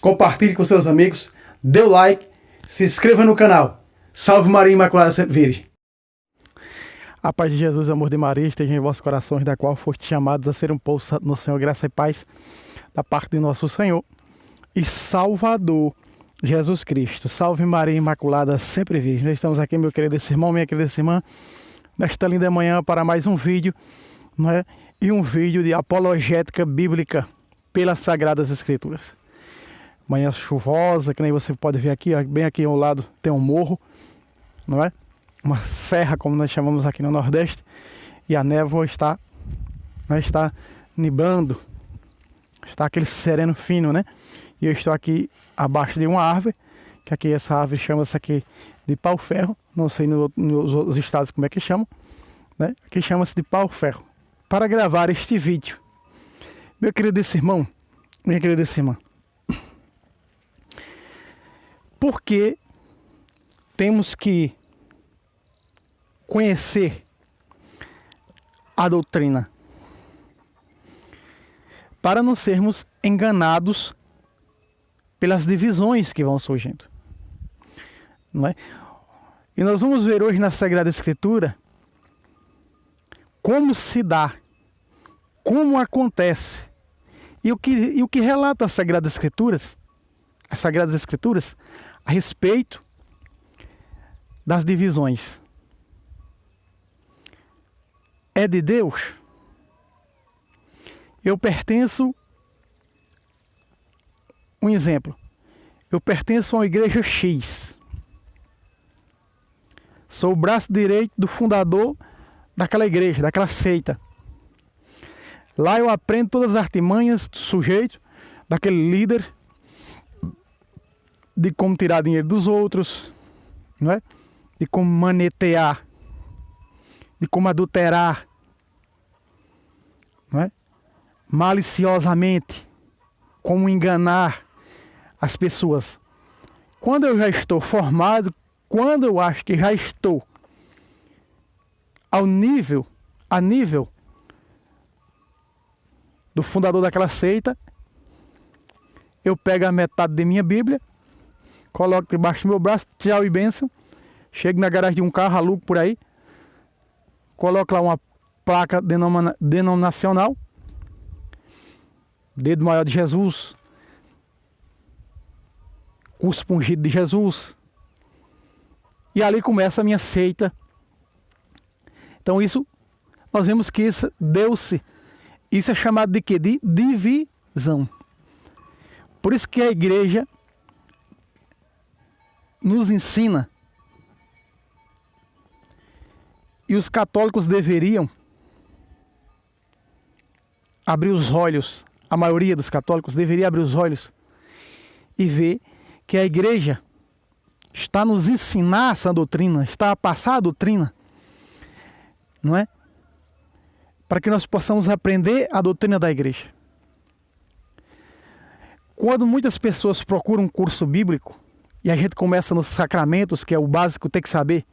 compartilhe com seus amigos, dê o like, se inscreva no canal. Salve Maria Imaculada Sempre Virgem. A paz de Jesus e o amor de Maria esteja em vossos corações, da qual foste chamados a ser um povo santo no Senhor, graça e paz da parte de nosso Senhor e Salvador Jesus Cristo. Salve Maria Imaculada Sempre Virgem. Nós estamos aqui, meu querido irmão, minha querida irmã, nesta linda manhã para mais um vídeo, não é? E um vídeo de apologética bíblica pelas Sagradas Escrituras. Manhã chuvosa, que nem você pode ver aqui, ó, bem aqui ao lado tem um morro, não é? Uma serra, como nós chamamos aqui no Nordeste, e a névoa está nibando, está aquele sereno fino, né? E eu estou aqui abaixo de uma árvore, que aqui essa árvore chama-se aqui de pau-ferro, não sei nos outros estados como é que chamam, né? Aqui chama-se de pau-ferro, para gravar este vídeo. Meu querido irmão, minha querida irmã, por que temos que conhecer a doutrina? Para não sermos enganados pelas divisões que vão surgindo, não é? E nós vamos ver hoje na Sagrada Escritura como se dá, como acontece e o que relata as Sagradas Escrituras a respeito das divisões. É de Deus? Eu pertenço, um exemplo, eu pertenço a uma igreja X. Sou o braço direito do fundador daquela igreja, daquela seita. Lá eu aprendo todas as artimanhas do sujeito, daquele líder, de como tirar dinheiro dos outros, não é? De como manetear, de como adulterar, não é? Maliciosamente, como enganar as pessoas. Quando eu já estou formado, quando eu acho que já estou a nível do fundador daquela seita, eu pego a metade de minha Bíblia, coloco debaixo do meu braço, tchau e bênção, chego na garagem de um carro, alugo por aí, coloco lá uma placa denominacional, dedo maior de Jesus, cuspo ungido de Jesus, e ali começa a minha seita. Então isso, nós vemos que isso deu-se, isso é chamado de quê? De divisão. Por isso que a igreja nos ensina, e os católicos deveriam abrir os olhos, a maioria dos católicos deveria abrir os olhos e ver que a igreja está a nos ensinar essa doutrina, está a passar a doutrina, não é? Para que nós possamos aprender a doutrina da igreja. Quando muitas pessoas procuram um curso bíblico, e a gente começa nos sacramentos, que é o básico, tem que saber,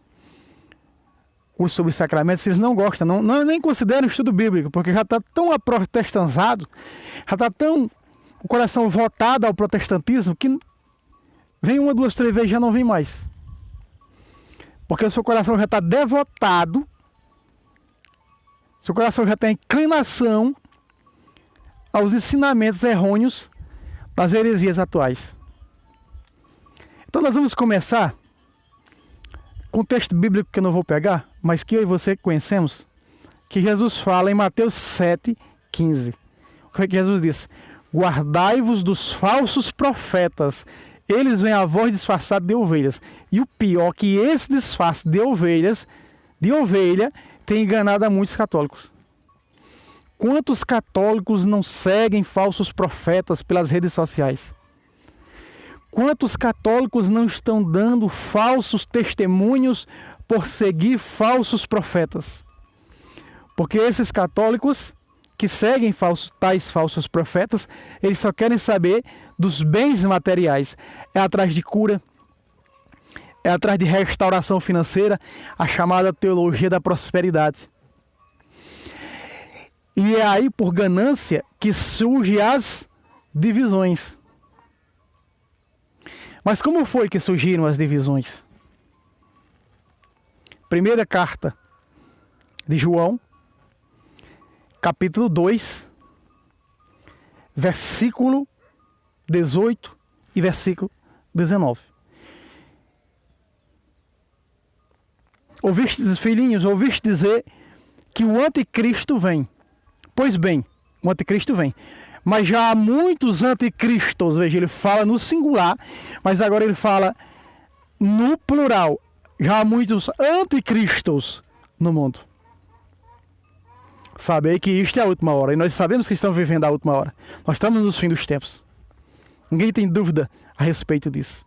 curso sobre sacramentos, eles não gostam, nem consideram estudo bíblico, porque já está tão aprotestanzado, já está tão o coração voltado ao protestantismo, que vem uma, duas, três vezes, já não vem mais. Porque o seu coração já está devotado, seu coração já tem inclinação aos ensinamentos errôneos das heresias atuais. Então nós vamos começar com um texto bíblico que eu não vou pegar, mas que eu e você conhecemos, que Jesus fala em Mateus 7,15. O que é que Jesus diz? Guardai-vos dos falsos profetas, eles vêm a voz disfarçada de ovelhas. E o pior, que esse disfarce de ovelha, tem enganado a muitos católicos. Quantos católicos não seguem falsos profetas pelas redes sociais? Quantos católicos não estão dando falsos testemunhos por seguir falsos profetas? Porque esses católicos que seguem tais falsos profetas, eles só querem saber dos bens materiais. É atrás de cura, é atrás de restauração financeira, a chamada teologia da prosperidade. E é aí, por ganância, que surgem as divisões. Mas como foi que surgiram as divisões? Primeira carta de João, capítulo 2, versículo 18 e versículo 19. Ouvistes, filhinhos, ouviste dizer que o anticristo vem. Pois bem, o anticristo vem. Mas já há muitos anticristos. Veja, ele fala no singular, mas agora ele fala no plural. Já há muitos anticristos no mundo. Sabei que isto é a última hora. E nós sabemos que estamos vivendo a última hora. Nós estamos nos fins dos tempos. Ninguém tem dúvida a respeito disso.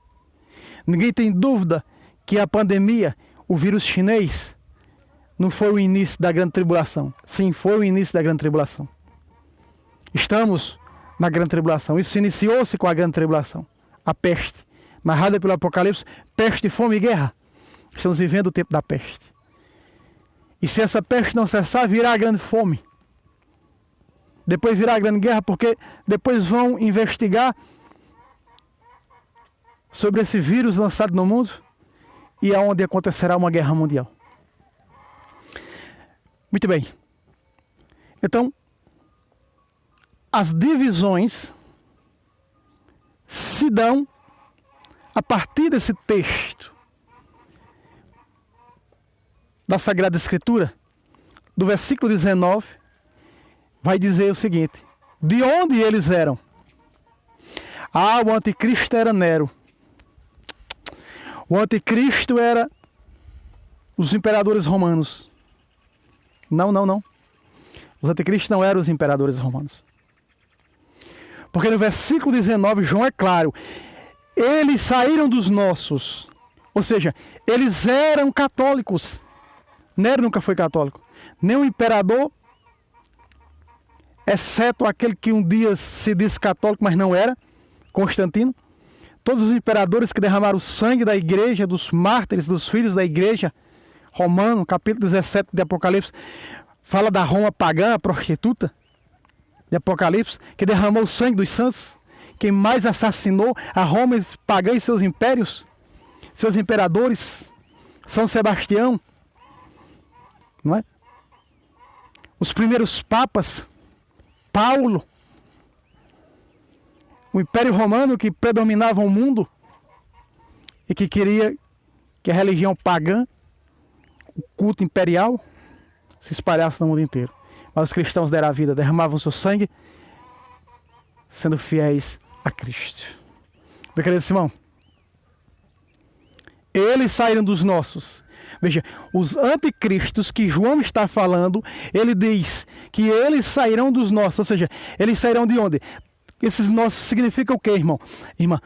Ninguém tem dúvida que a pandemia, o vírus chinês, não foi o início da grande tribulação. Sim, foi o início da grande tribulação. Estamos na grande tribulação. Isso iniciou-se com a grande tribulação. A peste, narrada pelo Apocalipse, peste, fome e guerra. Estamos vivendo o tempo da peste. E se essa peste não cessar, virá a grande fome. Depois virá a grande guerra, porque depois vão investigar sobre esse vírus lançado no mundo e aonde acontecerá uma guerra mundial. Muito bem. Então, as divisões se dão a partir desse texto da Sagrada Escritura, do versículo 19, vai dizer o seguinte: de onde eles eram? Ah, o anticristo era Nero. O anticristo era os imperadores romanos. Não. Os anticristos não eram os imperadores romanos. Porque no versículo 19, João é claro. Eles saíram dos nossos. Ou seja, eles eram católicos. Nero nunca foi católico. Nem o imperador, exceto aquele que um dia se disse católico, mas não era, Constantino. Todos os imperadores que derramaram o sangue da igreja, dos mártires, dos filhos da igreja, Romano, capítulo 17 de Apocalipse, fala da Roma pagã, prostituta, de Apocalipse, que derramou o sangue dos santos, quem mais assassinou a Roma pagã e seus impérios, seus imperadores, São Sebastião, não é? Os primeiros papas, Paulo, o Império Romano que predominava o mundo e que queria que a religião pagã, o culto imperial, se espalhasse no mundo inteiro. Mas os cristãos deram a vida, derramavam seu sangue, sendo fiéis a Cristo. Meu querido Simão, eles saíram dos nossos. Veja, os anticristos que João está falando, ele diz que eles sairão dos nossos. Ou seja, eles sairão de onde? Esses nossos significa o quê, irmão? Irmã,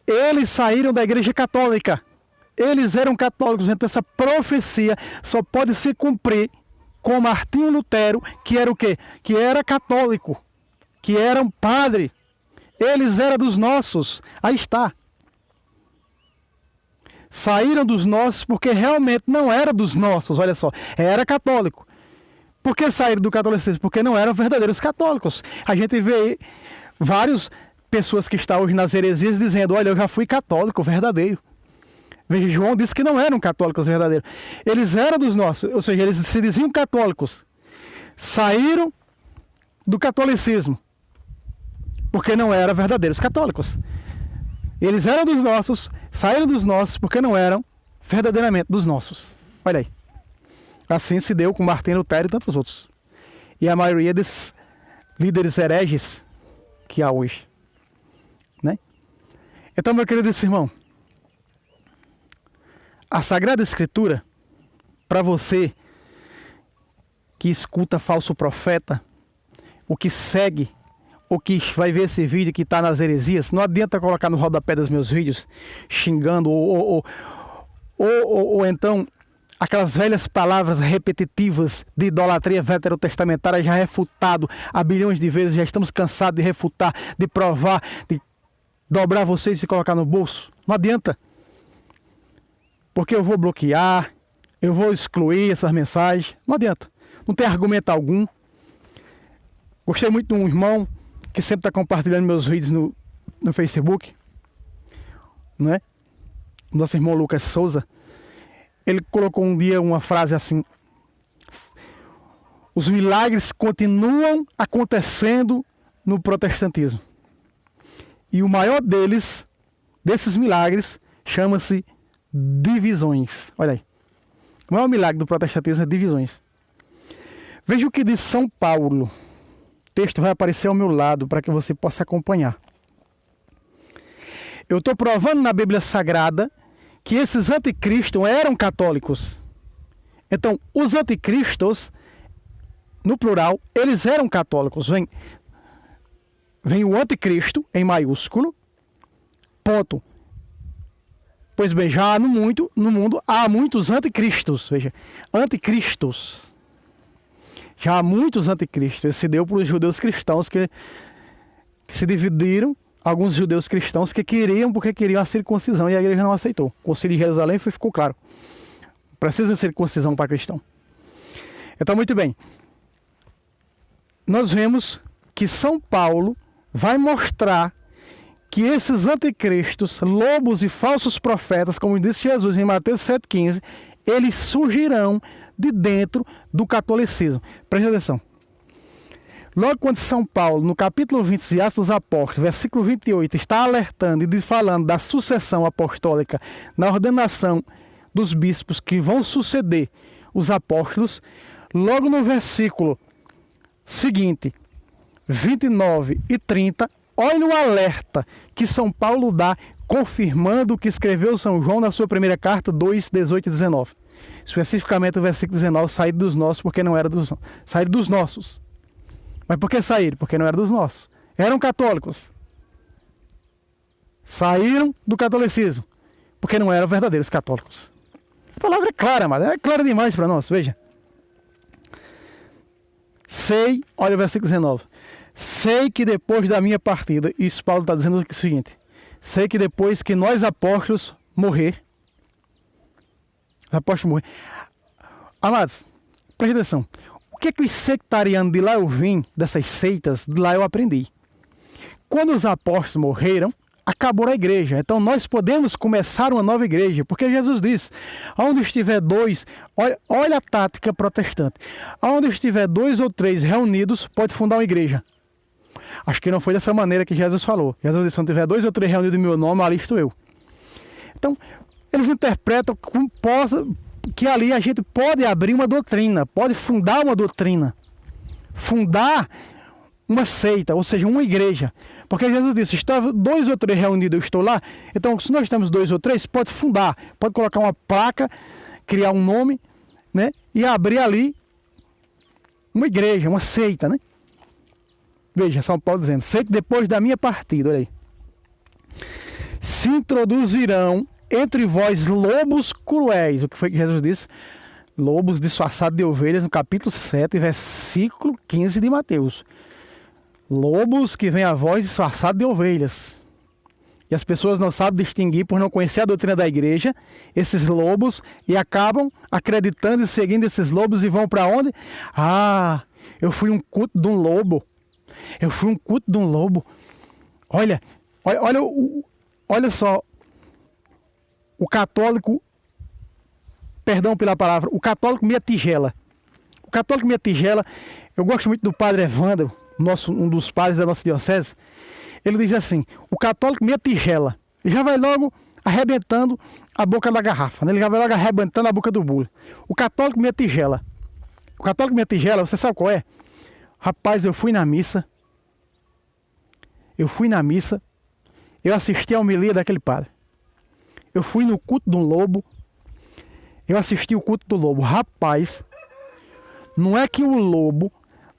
eles saíram da igreja católica. Eles eram católicos, então essa profecia só pode se cumprir com Martinho Lutero, que era o quê? Que era católico, que era um padre. Eles eram dos nossos. Aí está. Saíram dos nossos porque realmente não era dos nossos, olha só, era católico. Por que saíram do catolicismo? Porque não eram verdadeiros católicos. A gente vê várias pessoas que estão hoje nas heresias dizendo, olha, eu já fui católico verdadeiro. Veja, João disse que não eram católicos verdadeiros. Eles eram dos nossos, ou seja, eles se diziam católicos. Saíram do catolicismo porque não eram verdadeiros católicos. Eles eram dos nossos, saíram dos nossos porque não eram verdadeiramente dos nossos. Olha aí. Assim se deu com Martinho Lutero e tantos outros. E a maioria desses líderes hereges que há hoje. Né? Então, meu querido irmão, a Sagrada Escritura, para você que escuta falso profeta, o que segue, ou que vai ver esse vídeo que está nas heresias, não adianta colocar no rodapé dos meus vídeos, xingando, ou então aquelas velhas palavras repetitivas de idolatria veterotestamentária já refutado há bilhões de vezes, já estamos cansados de refutar, de provar, de dobrar vocês e colocar no bolso. Não adianta. Porque eu vou bloquear, eu vou excluir essas mensagens. Não adianta. Não tem argumento algum. Gostei muito de um irmão que sempre está compartilhando meus vídeos no Facebook. não é? Nosso irmão Lucas Souza, ele colocou um dia uma frase assim: os milagres continuam acontecendo no protestantismo. E o maior desses milagres, chama-se divisões. Olha aí. O maior milagre do protestantismo é divisões. Veja o que diz São Paulo. O texto vai aparecer ao meu lado para que você possa acompanhar. Eu estou provando na Bíblia Sagrada que esses anticristos eram católicos. Então, os anticristos, no plural, eles eram católicos. Vem o anticristo em maiúsculo, ponto. Pois bem, já no mundo há muitos anticristos. Veja, anticristos. Já há muitos anticristos. Isso se deu para os judeus cristãos que se dividiram. Alguns judeus cristãos que porque queriam a circuncisão e a igreja não aceitou. O Concílio de Jerusalém ficou claro. Precisa de circuncisão para cristão. Então, muito bem. Nós vemos que São Paulo vai mostrar que esses anticristos, lobos e falsos profetas, como disse Jesus em Mateus 7,15, eles surgirão de dentro do catolicismo. Preste atenção. Logo quando São Paulo, no capítulo 20 de Atos dos Apóstolos, versículo 28, está alertando e falando da sucessão apostólica, na ordenação dos bispos que vão suceder os apóstolos, logo no versículo seguinte, 29 e 30, olha o alerta que São Paulo dá, confirmando o que escreveu São João na sua primeira carta, 2, 18 e 19. Especificamente o versículo 19, sair dos nossos, porque não era dos nossos. Sair dos nossos. Mas por que saíram? Porque não era dos nossos. Eram católicos. Saíram do catolicismo, porque não eram verdadeiros católicos. A palavra é clara, mas é clara demais para nós, veja. Sei, olha o versículo 19. Sei que depois da minha partida, isso Paulo está dizendo o seguinte: sei que depois que nós apóstolos morrer, amados, preste atenção. O que é que os sectarianos de lá eu vim, dessas seitas, de lá eu aprendi? Quando os apóstolos morreram, acabou a igreja. Então nós podemos começar uma nova igreja, porque Jesus disse: onde estiver dois, olha a tática protestante, onde estiver 2 ou 3 reunidos, pode fundar uma igreja. Acho que não foi dessa maneira que Jesus falou. Jesus disse: onde tiver 2 ou 3 reunidos em meu nome, ali estou eu. Então, eles interpretam que ali a gente pode abrir uma doutrina, pode fundar uma doutrina, fundar uma seita, ou seja, uma igreja. Porque Jesus disse: estava 2 ou 3 reunidos, eu estou lá. Então, se nós estamos 2 ou 3, pode fundar, pode colocar uma placa, criar um nome, né? E abrir ali uma igreja, uma seita, né? Veja, São Paulo dizendo: sei que depois da minha partida, olha aí, se introduzirão entre vós lobos cruéis. O que foi que Jesus disse? Lobos disfarçados de ovelhas, no capítulo 7, versículo 15 de Mateus. Lobos que vêm a voz disfarçados de ovelhas. E as pessoas não sabem distinguir, por não conhecer a doutrina da igreja, esses lobos, e acabam acreditando e seguindo esses lobos e vão para onde? Ah, eu fui um culto de um lobo. Eu fui um culto de um lobo. Olha só. O católico, perdão pela palavra, o católico meia tigela. O católico meia tigela, eu gosto muito do padre Evandro, um dos padres da nossa diocese. Ele diz assim: o católico meia tigela. Ele já vai logo arrebentando a boca da garrafa, né? Ele já vai logo arrebentando a boca do bule. O católico meia tigela. O católico meia tigela, você sabe qual é? Rapaz, eu fui na missa, eu assisti a homilia daquele padre. Eu fui no culto de um lobo, eu assisti o culto do lobo. Rapaz, não é que o lobo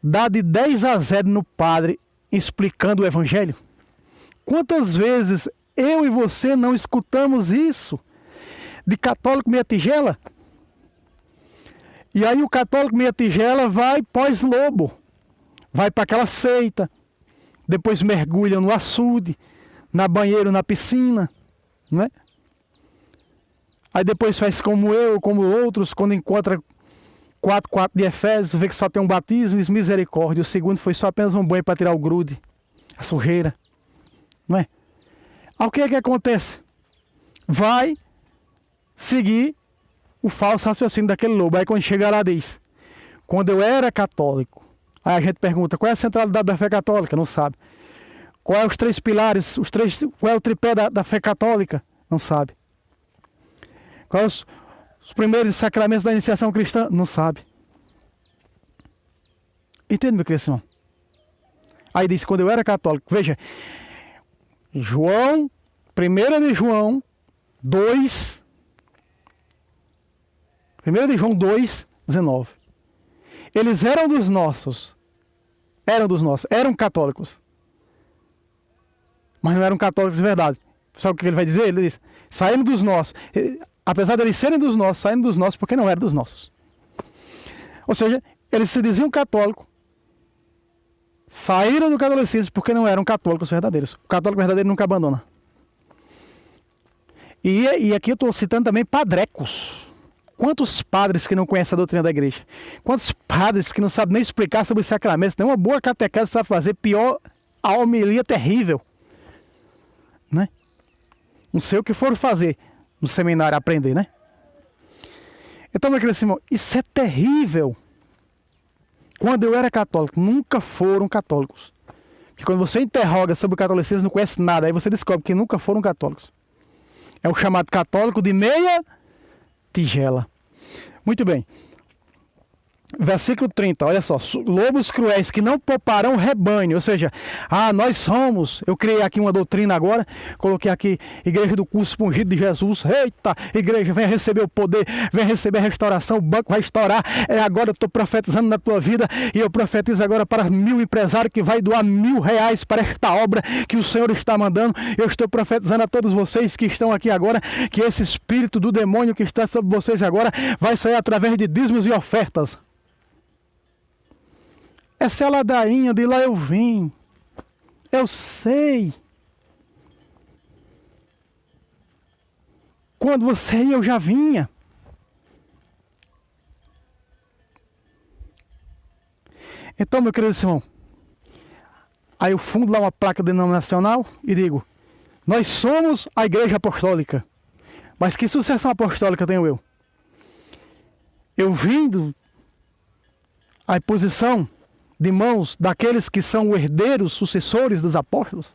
dá de 10 a 0 no padre explicando o evangelho? Quantas vezes eu e você não escutamos isso de católico meia tigela? E aí o católico meia tigela vai pós-lobo, vai para aquela seita, depois mergulha no açude, na banheira, na piscina, não é? Aí depois faz como eu, como outros, quando encontra 4 de Efésios, vê que só tem um batismo e misericórdia. O segundo foi só apenas um banho para tirar o grude, a sujeira. Não é? Aí o que é que acontece? vai seguir o falso raciocínio daquele lobo. Aí quando chega lá diz, quando eu era católico, aí a gente pergunta, qual é a centralidade da fé católica? Não sabe. Qual é os 3 pilares, qual é o tripé da fé católica? Não sabe. Quais os primeiros sacramentos da iniciação cristã? Não sabe. Entende, meu querido irmão? Aí diz, quando eu era católico, veja, João, 1 de João 2, 1 de João 2, 19. Eles eram dos nossos, eram católicos, mas não eram católicos de verdade. Sabe o que ele vai dizer? Ele diz, saindo dos nossos, apesar de eles serem dos nossos, saindo dos nossos porque não eram dos nossos. Ou seja, eles se diziam católicos, saíram do catolicismo porque não eram católicos verdadeiros. O católico verdadeiro nunca abandona. E aqui eu estou citando também padrecos. Quantos padres que não conhecem a doutrina da igreja? Quantos padres que não sabem nem explicar sobre os sacramentos? Nem uma boa catequese sabe fazer, pior a homilia terrível. Né? Não sei o que foram fazer no seminário, aprender, né? Então, meu querido irmão, isso é terrível. Quando eu era católico, nunca foram católicos. Porque quando você interroga sobre o catolicismo, não conhece nada, aí você descobre que nunca foram católicos. É o chamado católico de meia tigela. Muito bem. Versículo 30, olha só. Lobos cruéis que não pouparão rebanho. Ou seja, nós somos. Eu criei aqui uma doutrina agora. Coloquei aqui, Igreja do Curso Ungido de Jesus. Eita, igreja, venha receber o poder. Venha receber a restauração. O banco vai estourar. Agora eu estou profetizando na tua vida. E eu profetizo agora para 1000 empresários que vai doar R$1000 para esta obra que o Senhor está mandando. Eu estou profetizando a todos vocês que estão aqui agora. Que esse espírito do demônio que está sobre vocês agora vai sair através de dízimos e ofertas. Essa é a ladainha, de lá eu vim. Eu sei. Quando você ia, eu já vinha. Então, meu querido irmão, aí eu fundo lá uma placa denominacional e digo, nós somos a Igreja Apostólica. Mas que sucessão apostólica tenho eu? Eu vim à posição de mãos daqueles que são herdeiros, sucessores dos apóstolos.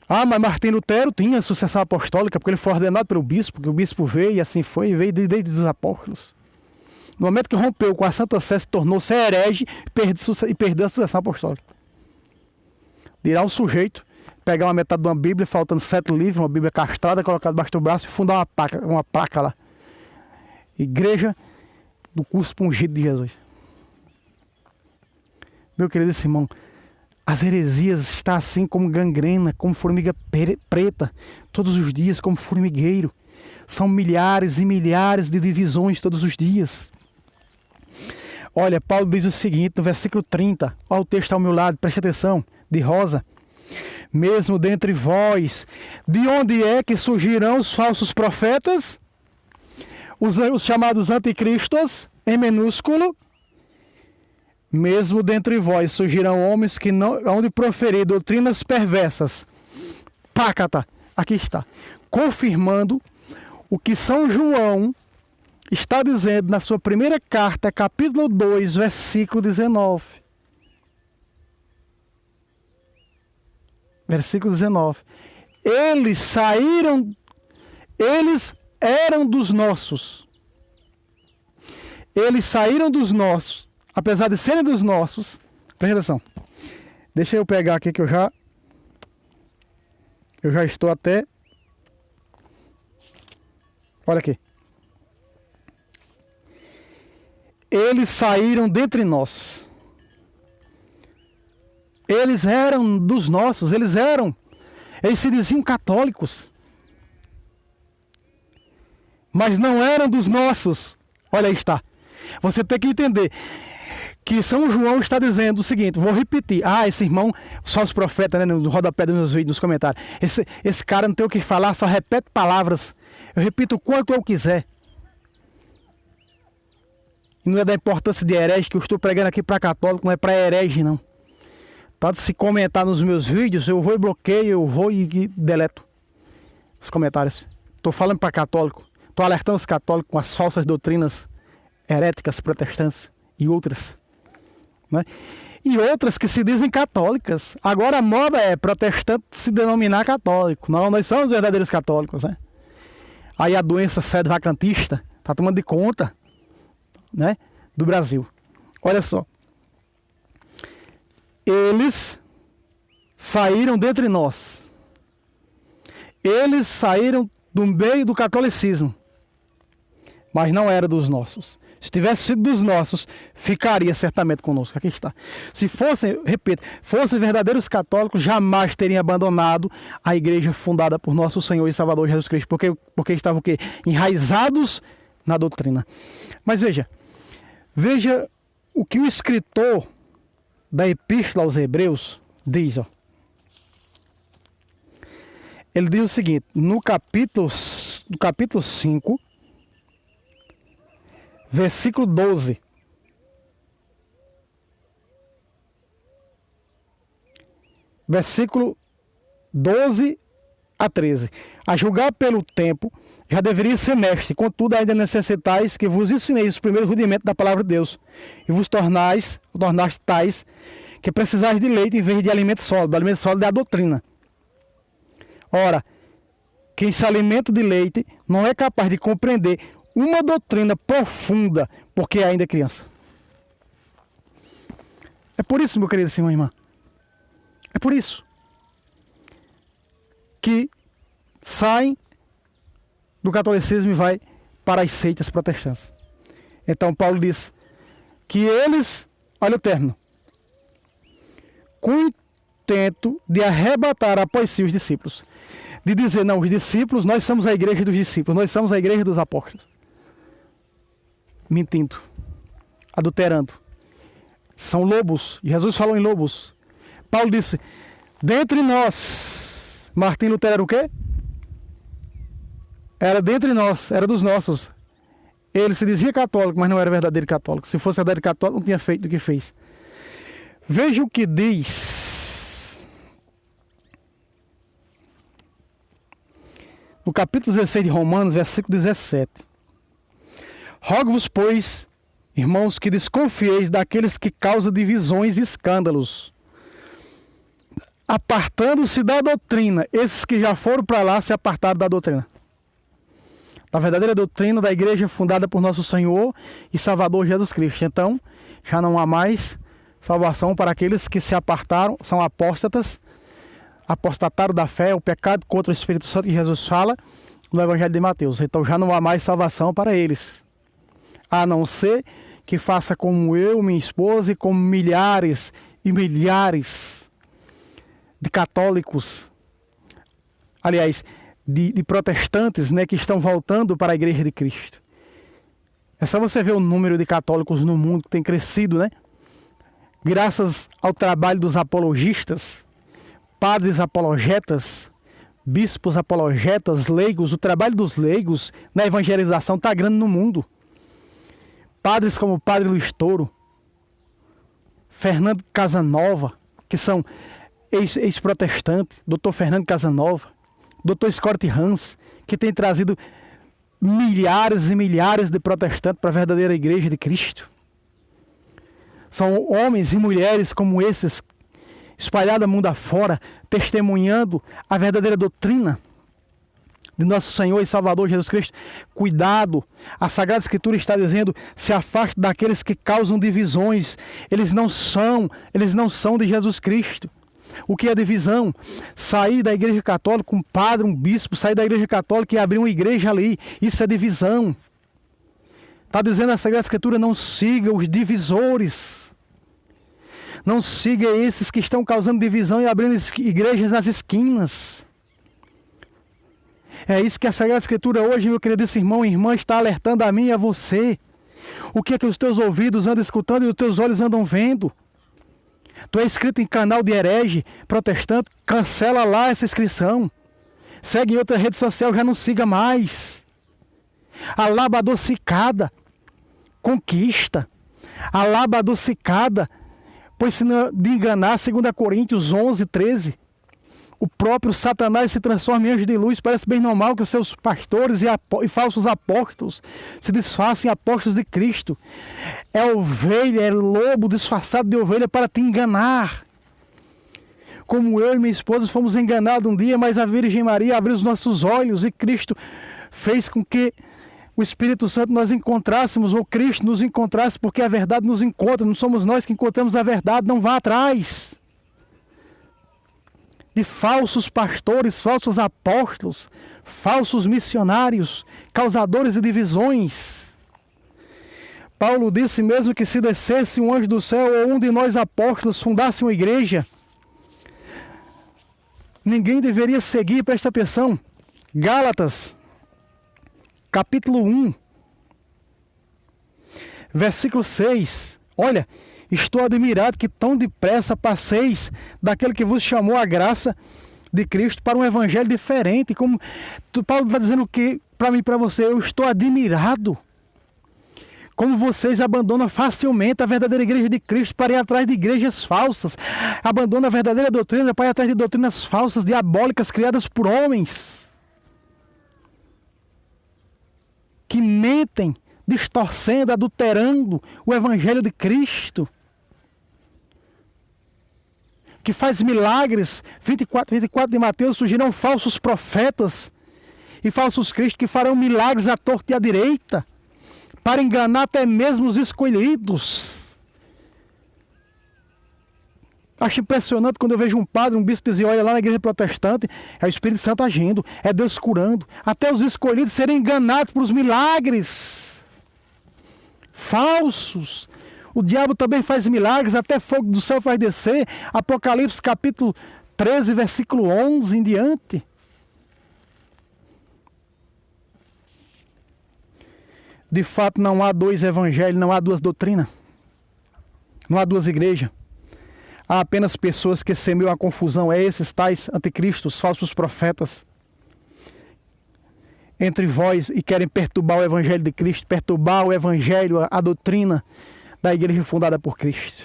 Mas Martim Lutero tinha sucessão apostólica porque ele foi ordenado pelo bispo, que o bispo veio e assim foi, e veio desde os apóstolos. No momento que rompeu com a Santa Sé, se tornou-se herege e perdeu a sucessão apostólica. Dirá um sujeito pegar uma metade de uma Bíblia, faltando 7 livros, uma Bíblia castrada, colocar debaixo do braço e fundar uma placa lá. Igreja do Curso Ungido de Jesus. Meu querido irmão, as heresias estão assim como gangrena, como formiga preta, todos os dias, como formigueiro. São milhares e milhares de divisões todos os dias. Olha, Paulo diz o seguinte no versículo 30, olha o texto ao meu lado, preste atenção, de rosa. Mesmo dentre vós, de onde é que surgirão os falsos profetas? Os chamados anticristos, em minúsculo. Mesmo dentre vós surgirão homens que não hão de proferir doutrinas perversas. Pácata, aqui está. Confirmando o que São João está dizendo na sua primeira carta, capítulo 2, versículo 19. Versículo 19. Eles eram dos nossos. Eles saíram dos nossos. Apesar de serem dos nossos, presta atenção. Deixa eu pegar aqui que eu já estou até. Olha aqui. Eles saíram dentre nós. Eles eram dos nossos, eles se diziam católicos. Mas não eram dos nossos. Olha aí está. Você tem que entender que São João está dizendo o seguinte, vou repetir. Esse irmão, só os profetas, né, no rodapé dos meus vídeos, nos comentários. Esse cara não tem o que falar, só repete palavras. Eu repito o quanto eu quiser. E não é da importância de herege, que eu estou pregando aqui para católico, não é para herege, não. Pode se comentar nos meus vídeos, eu vou e bloqueio, eu vou e deleto. os comentários. Estou falando para católico. Estou alertando os católicos com as falsas doutrinas heréticas protestantes e outras. Né? E outras que se dizem católicas. Agora a moda é protestante se denominar católico. Não, nós somos verdadeiros católicos. Né? Aí a doença sede-vacantista está tomando de conta, né, do Brasil. Olha só. Eles saíram dentre nós. Eles saíram do meio do catolicismo. Mas não era dos nossos. Se tivesse sido dos nossos, ficaria certamente conosco. Aqui está. Se fossem, repito, fossem verdadeiros católicos, jamais teriam abandonado a igreja fundada por nosso Senhor e Salvador Jesus Cristo. Porque estavam o quê? Enraizados na doutrina. Mas veja o que o escritor da Epístola aos Hebreus diz. Ó. Ele diz o seguinte, no capítulo 5, versículo 12. Versículo 12 a 13. A julgar pelo tempo, já deveria ser mestre, contudo ainda necessitais que vos ensineis os primeiros rudimentos da palavra de Deus, e vos tornastes tais que precisais de leite em vez de alimento sólido. O alimento sólido é a doutrina. Ora, quem se alimenta de leite não é capaz de compreender uma doutrina profunda, porque ainda é criança. É por isso, meu querido irmão e irmã, é por isso que saem do catolicismo e vai para as seitas protestantes. Então Paulo diz que eles, olha o término, com o intento de arrebatar após si os discípulos, de dizer, não, os discípulos, nós somos a igreja dos discípulos, nós somos a igreja dos apóstolos. Mentindo, adulterando. São lobos. Jesus falou em lobos. Paulo disse, dentre nós, Martim Lutero era o quê? Era dentre nós, era dos nossos. Ele se dizia católico, mas não era verdadeiro católico. Se fosse verdadeiro católico, não tinha feito o que fez. Veja o que diz no capítulo 16 de Romanos, versículo 17. Rogo-vos, pois, irmãos, que desconfieis daqueles que causam divisões e escândalos, apartando-se da doutrina. Esses que já foram para lá se apartaram da doutrina. Da verdadeira doutrina da igreja fundada por nosso Senhor e Salvador Jesus Cristo. Então, já não há mais salvação para aqueles que se apartaram, são apóstatas, apostataram da fé, o pecado contra o Espírito Santo que Jesus fala no Evangelho de Mateus. Então já não há mais salvação para eles. A não ser que faça como eu, minha esposa e como milhares e milhares de católicos, aliás, de protestantes, né, que estão voltando para a igreja de Cristo. É só você ver o número de católicos no mundo que tem crescido, né? Graças ao trabalho dos apologistas, padres apologetas, bispos apologetas, leigos, o trabalho dos leigos na evangelização está grande no mundo. Padres como o Padre Luiz Toro, Fernando Casanova, que são ex-protestantes, Dr. Fernando Casanova, Dr. Scott Hans, que tem trazido milhares e milhares de protestantes para a verdadeira igreja de Cristo. São homens e mulheres como esses, espalhados mundo afora, testemunhando a verdadeira doutrina de nosso Senhor e Salvador Jesus Cristo. Cuidado, a Sagrada Escritura está dizendo, se afaste daqueles que causam divisões. Eles não são de Jesus Cristo. O que é divisão? Sair da igreja católica, um padre, um bispo, sair da igreja católica e abrir uma igreja ali. Isso é divisão. Está dizendo a Sagrada Escritura, não siga os divisores. Não siga esses que estão causando divisão e abrindo igrejas nas esquinas. É isso que a Sagrada Escritura hoje, meu querido irmão e irmã, está alertando a mim e a você. O que é que os teus ouvidos andam escutando e os teus olhos andam vendo? Tu é inscrito em canal de herege protestante, cancela lá essa inscrição. Segue em outra rede social, já não siga mais. Alaba adocicada, conquista. Alaba adocicada, pois se não de enganar, 2 Coríntios 11, 13. O próprio Satanás se transforma em anjo de luz. Parece bem normal que os seus pastores e falsos apóstolos se disfarcem apóstolos de Cristo. É ovelha, é lobo disfarçado de ovelha para te enganar. Como eu e minha esposa fomos enganados um dia, mas a Virgem Maria abriu os nossos olhos e Cristo fez com que o Espírito Santo nós encontrássemos, ou Cristo nos encontrasse, porque a verdade nos encontra. Não somos nós que encontramos a verdade, não vá atrás de falsos pastores, falsos apóstolos, falsos missionários, causadores de divisões. Paulo disse mesmo que se descesse um anjo do céu ou um de nós apóstolos fundasse uma igreja, ninguém deveria seguir, presta atenção. Gálatas, capítulo 1, versículo 6. Olha, estou admirado que tão depressa passeis daquele que vos chamou a graça de Cristo para um evangelho diferente. Como Paulo está dizendo o que para mim e para você? Eu estou admirado como vocês abandonam facilmente a verdadeira igreja de Cristo para ir atrás de igrejas falsas. Abandonam a verdadeira doutrina para ir atrás de doutrinas falsas, diabólicas, criadas por homens que mentem, distorcendo, adulterando o evangelho de Cristo, que faz milagres. 24 de Mateus, surgirão falsos profetas e falsos cristos que farão milagres à torta e à direita, para enganar até mesmo os escolhidos. Acho impressionante quando eu vejo um padre, um bispo dizer, olha, lá na igreja protestante, é o Espírito Santo agindo, é Deus curando, até os escolhidos serem enganados por os milagres falsos. O diabo também faz milagres, até fogo do céu faz descer. Apocalipse capítulo 13, versículo 11 em diante. De fato, não há dois evangelhos, não há duas doutrinas, não há duas igrejas. Há apenas pessoas que semeiam a confusão. É esses tais anticristos, falsos profetas, entre vós, e querem perturbar o evangelho de Cristo, perturbar o evangelho, a doutrina da igreja fundada por Cristo.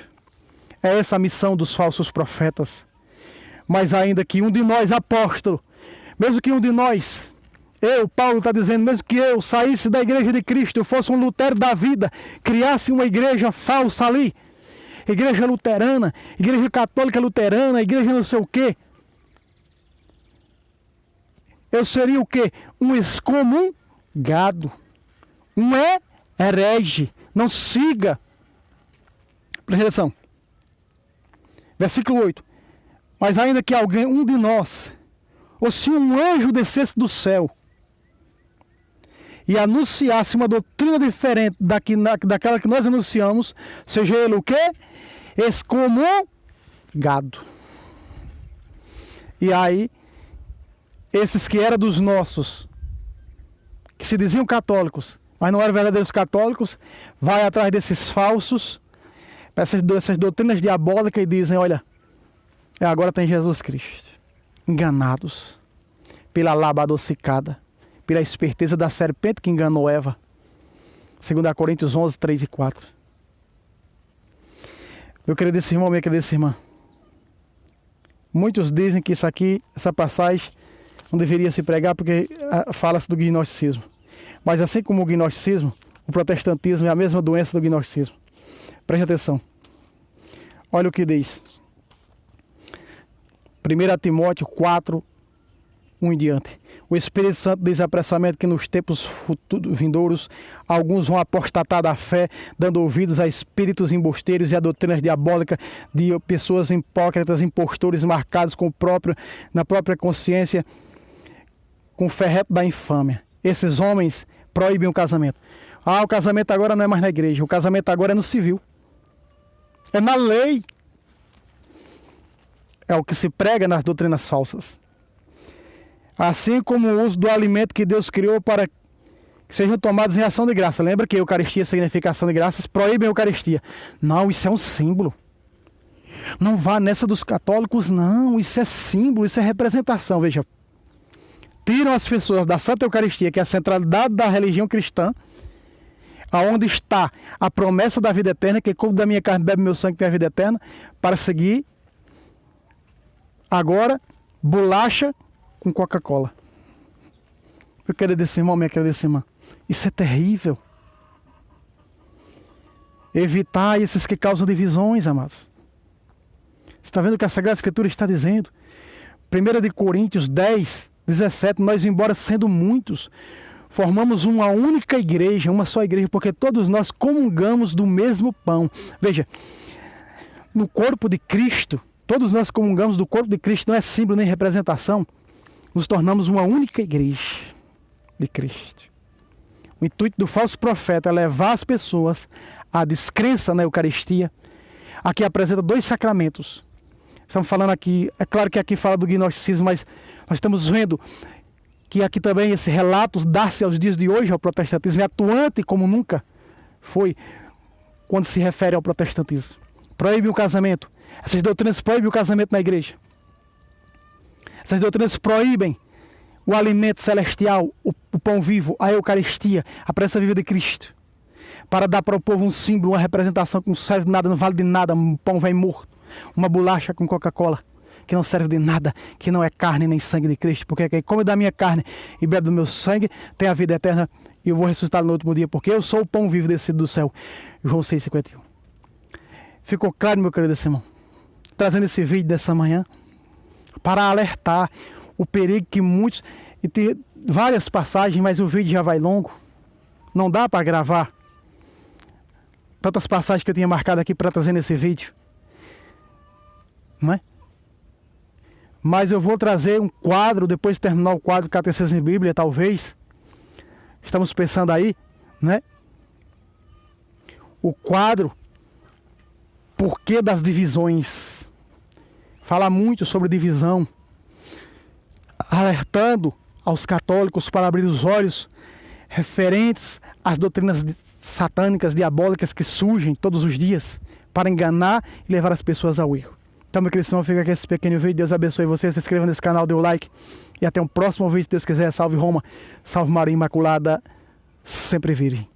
É essa a missão dos falsos profetas. Mas ainda que um de nós, apóstolo, mesmo que um de nós, eu, Paulo está dizendo, mesmo que eu saísse da igreja de Cristo, eu fosse um Lutero da vida, criasse uma igreja falsa ali, igreja luterana, igreja católica luterana, igreja não sei o quê, eu seria o quê? Um excomungado, um herege. Não siga. Presta atenção. Versículo 8. Mas ainda que alguém, um de nós, ou se um anjo descesse do céu e anunciasse uma doutrina diferente daquela que nós anunciamos, seja ele o quê? Excomungado. E aí, esses que eram dos nossos, que se diziam católicos, mas não eram verdadeiros católicos, vai atrás desses falsos, essas doutrinas diabólicas, e dizem, olha, agora tem Jesus Cristo. Enganados pela lábia adocicada, pela esperteza da serpente que enganou Eva. 2 Coríntios 11, 3 e 4. Meu querido irmão, minha querida irmã, muitos dizem que isso aqui, essa passagem, não deveria se pregar porque fala-se do gnosticismo. Mas assim como o gnosticismo, o protestantismo é a mesma doença do gnosticismo. Preste atenção. Olha o que diz. 1 Timóteo 4, 1 em diante. O Espírito Santo diz apressadamente que nos tempos vindouros alguns vão apostatar da fé, dando ouvidos a espíritos embusteiros e a doutrinas diabólicas de pessoas hipócritas, impostores marcados na própria consciência, com o ferreto da infâmia. Esses homens proíbem o casamento. O casamento agora não é mais na igreja, o casamento agora é no civil. É na lei. É o que se prega nas doutrinas falsas. Assim como o uso do alimento que Deus criou para que sejam tomados em ação de graça. Lembra que a Eucaristia significa ação de graças? Proíbem a Eucaristia. Não, isso é um símbolo. Não vá nessa dos católicos, não. Isso é símbolo, isso é representação. Veja, tiram as pessoas da Santa Eucaristia, que é a centralidade da religião cristã, aonde está a promessa da vida eterna, que come da minha carne, bebe meu sangue, tem a vida eterna, para seguir agora bolacha com Coca-Cola. Meu querido irmão, minha querida irmã, isso é terrível. Evitar esses que causam divisões, amados. Você está vendo o que a Sagrada Escritura está dizendo? 1 Coríntios 10, 17, nós, embora sendo muitos, formamos uma única igreja, uma só igreja, porque todos nós comungamos do mesmo pão. Veja, no corpo de Cristo, todos nós comungamos do corpo de Cristo, não é símbolo nem representação, nos tornamos uma única igreja de Cristo. O intuito do falso profeta é levar as pessoas à descrença na Eucaristia. Aqui apresenta 2 sacramentos. Estamos falando aqui, é claro que aqui fala do gnosticismo, mas nós estamos vendo que aqui também esse relato dá-se aos dias de hoje ao protestantismo, é atuante como nunca foi quando se refere ao protestantismo. Proíbe o casamento. Essas doutrinas proíbem o casamento na igreja. Essas doutrinas proíbem o alimento celestial, o pão vivo, a Eucaristia, a presença viva de Cristo, para dar para o povo um símbolo, uma representação que não serve de nada, não vale de nada, um pão velho morto, uma bolacha com Coca-Cola, que não serve de nada, que não é carne nem sangue de Cristo, porque quem come da minha carne e bebe do meu sangue tem a vida eterna e eu vou ressuscitar no último dia, porque eu sou o pão vivo descido do céu. João 6,51. Ficou claro, meu querido irmão? Trazendo esse vídeo dessa manhã para alertar o perigo que muitos, e tem várias passagens, mas o vídeo já vai longo, não dá para gravar tantas passagens que eu tinha marcado aqui para trazer nesse vídeo, não é? Mas eu vou trazer um quadro, depois de terminar o quadro Catecismo e Bíblia, talvez, estamos pensando aí, né? O quadro Porquê das Divisões, fala muito sobre divisão, alertando aos católicos para abrir os olhos referentes às doutrinas satânicas, diabólicas que surgem todos os dias para enganar e levar as pessoas ao erro. Então, meu querido irmão, fica aqui esse pequeno vídeo. Deus abençoe você. Se inscreva nesse canal, dê o like. E até um próximo vídeo, se Deus quiser. Salve Roma, salve Maria Imaculada, sempre virgem.